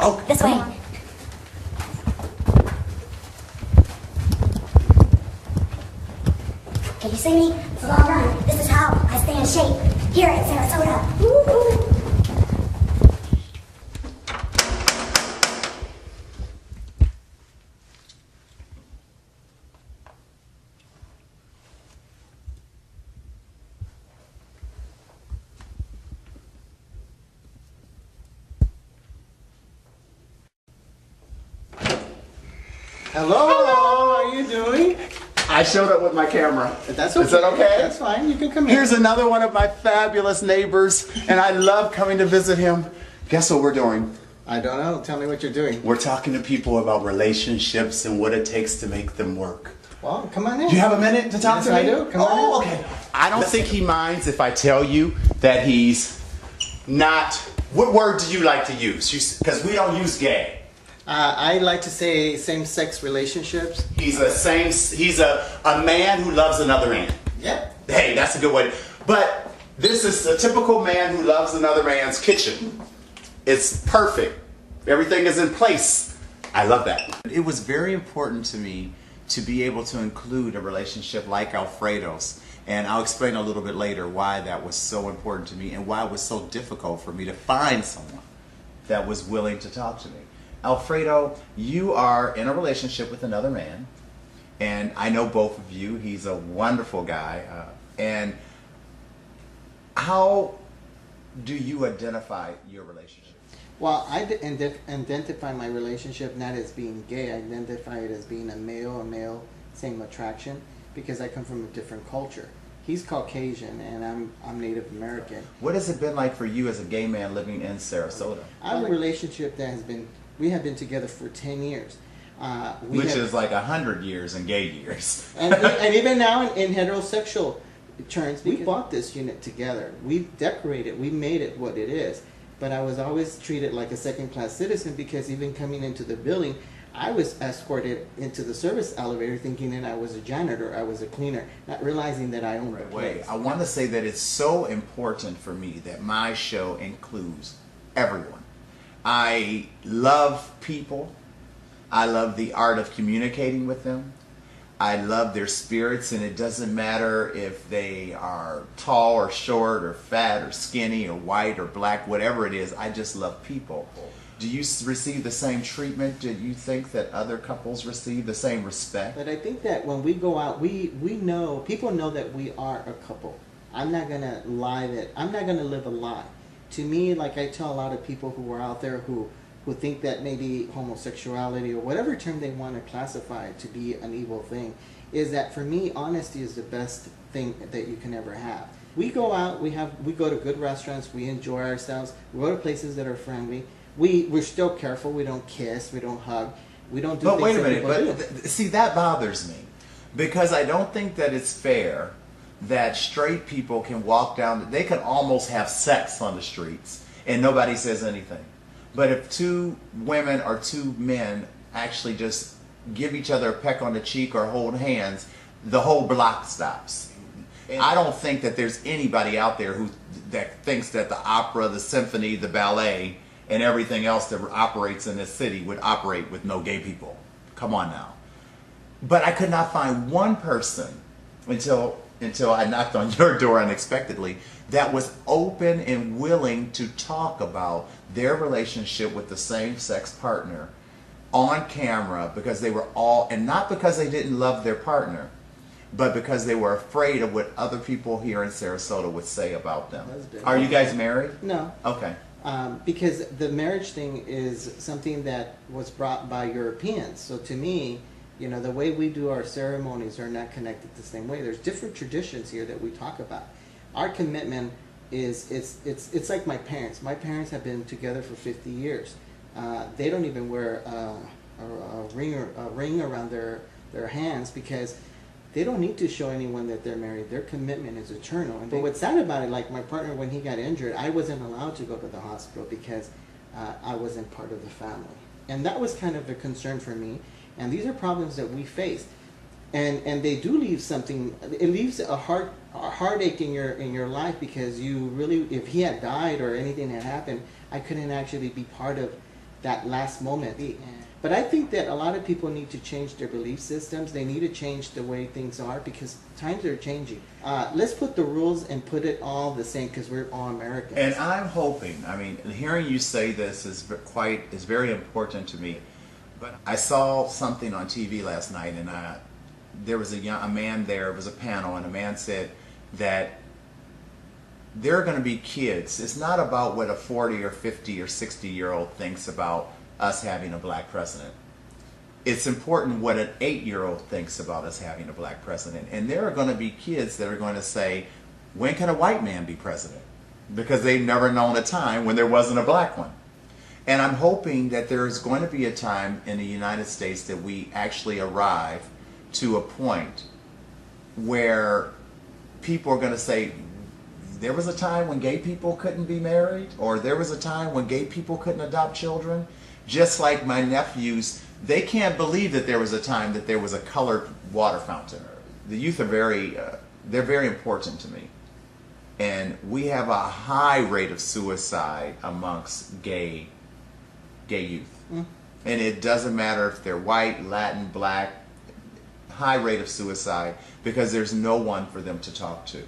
Oh, This way. Can you see me? It's a long run. This is how I stay in shape here in Sarasota. Woo-hoo. Hello, how are you doing? I showed up with my camera. That's okay. Is that okay? That's fine, you can come in. Here's another one of my fabulous neighbors, and I love coming to visit him. Guess what we're doing? I don't know, tell me what you're doing. We're talking to people about relationships and what it takes to make them work. Well, come on in. Do you have a minute to talk Yes, to me? I do. Come on in. Okay. I don't think he minds if I tell you that he's not... What word do you like to use? Because we don't use gay. I like to say same-sex relationships. He's a man who loves another man. Yep. Hey, that's a good way. But this is a typical man who loves another man's kitchen. It's perfect. Everything is in place. I love that. It was very important to me to be able to include a relationship like Alfredo's. And I'll explain a little bit later why that was so important to me and why it was so difficult for me to find someone that was willing to talk to me. Alfredo, you are in a relationship with another man, and I know both of you. He's a wonderful guy. And how do you identify your relationship? Well, I identify my relationship not as being gay. I identify it as being a male, same attraction, because I come from a different culture. He's Caucasian, and I'm Native American. What has it been like for you as a gay man living in Sarasota? I have a relationship that we have been together for 10 years. Which is like 100 years in gay years. and even now in heterosexual terms, we bought this unit together. We decorated, we made it what it is. But I was always treated like a second-class citizen because even coming into the building, I was escorted into the service elevator thinking that I was a janitor, I was a cleaner, not realizing that I owned the place. I want to say that it's so important for me that my show includes everyone. I love people. I love the art of communicating with them. I love their spirits, and it doesn't matter if they are tall or short or fat or skinny or white or black, whatever it is. I just love people. Do you receive the same treatment? Do you think that other couples receive the same respect? But I think that when we go out, we know, people know that we are a couple. I'm not going to lie that, I'm not going to live a lie. To me, like I tell a lot of people who are out there who think that maybe homosexuality or whatever term they want to classify it to be an evil thing, is that for me, honesty is the best thing that you can ever have. We go out, we go to good restaurants, we enjoy ourselves, we go to places that are friendly. We're still careful, we don't kiss, we don't hug, we don't do things wait a that minute, people do. See, that bothers me because I don't think that it's fair that straight people can walk down, they can almost have sex on the streets and nobody says anything. But if two women or two men actually just give each other a peck on the cheek or hold hands, the whole block stops. And I don't think that there's anybody out there that thinks that the opera, the symphony, the ballet, and everything else that operates in this city would operate with no gay people. Come on now. But I could not find one person until I knocked on your door unexpectedly that was open and willing to talk about their relationship with the same-sex partner on camera, because they were all, and not because they didn't love their partner, but because they were afraid of what other people here in Sarasota would say about them. Are you guys married? No. Okay. Because the marriage thing is something that was brought by Europeans. So to me, you know, the way we do our ceremonies are not connected the same way. There's different traditions here that we talk about. Our commitment is, it's like my parents. My parents have been together for 50 years. They don't even wear a ring around their hands because they don't need to show anyone that they're married. Their commitment is eternal. But what's sad about it, like my partner, when he got injured, I wasn't allowed to go to the hospital because I wasn't part of the family. And that was kind of a concern for me. And these are problems that we face. And they do leave something, it leaves a heartache in your life, because you really, if he had died or anything had happened, I couldn't actually be part of that last moment. But I think that a lot of people need to change their belief systems. They need to change the way things are because times are changing. Let's put the rules and put it all the same because we're all Americans. And I'm hoping, I mean, hearing you say this is very important to me. But I saw something on TV last night, and there was a man there. It was a panel, and a man said that there are going to be kids. It's not about what a 40 or 50 or 60-year-old thinks about us having a black president. It's important what an 8-year-old thinks about us having a black president. And there are going to be kids that are going to say, when can a white man be president? Because they've never known a time when there wasn't a black one. And I'm hoping that there is going to be a time in the United States that we actually arrive to a point where people are going to say, there was a time when gay people couldn't be married, or there was a time when gay people couldn't adopt children. Just like my nephews, they can't believe that there was a time that there was a colored water fountain. The youth are they're very important to me. And we have a high rate of suicide amongst gay youth. And it doesn't matter if they're white, Latin, black, high rate of suicide because there's no one for them to talk to.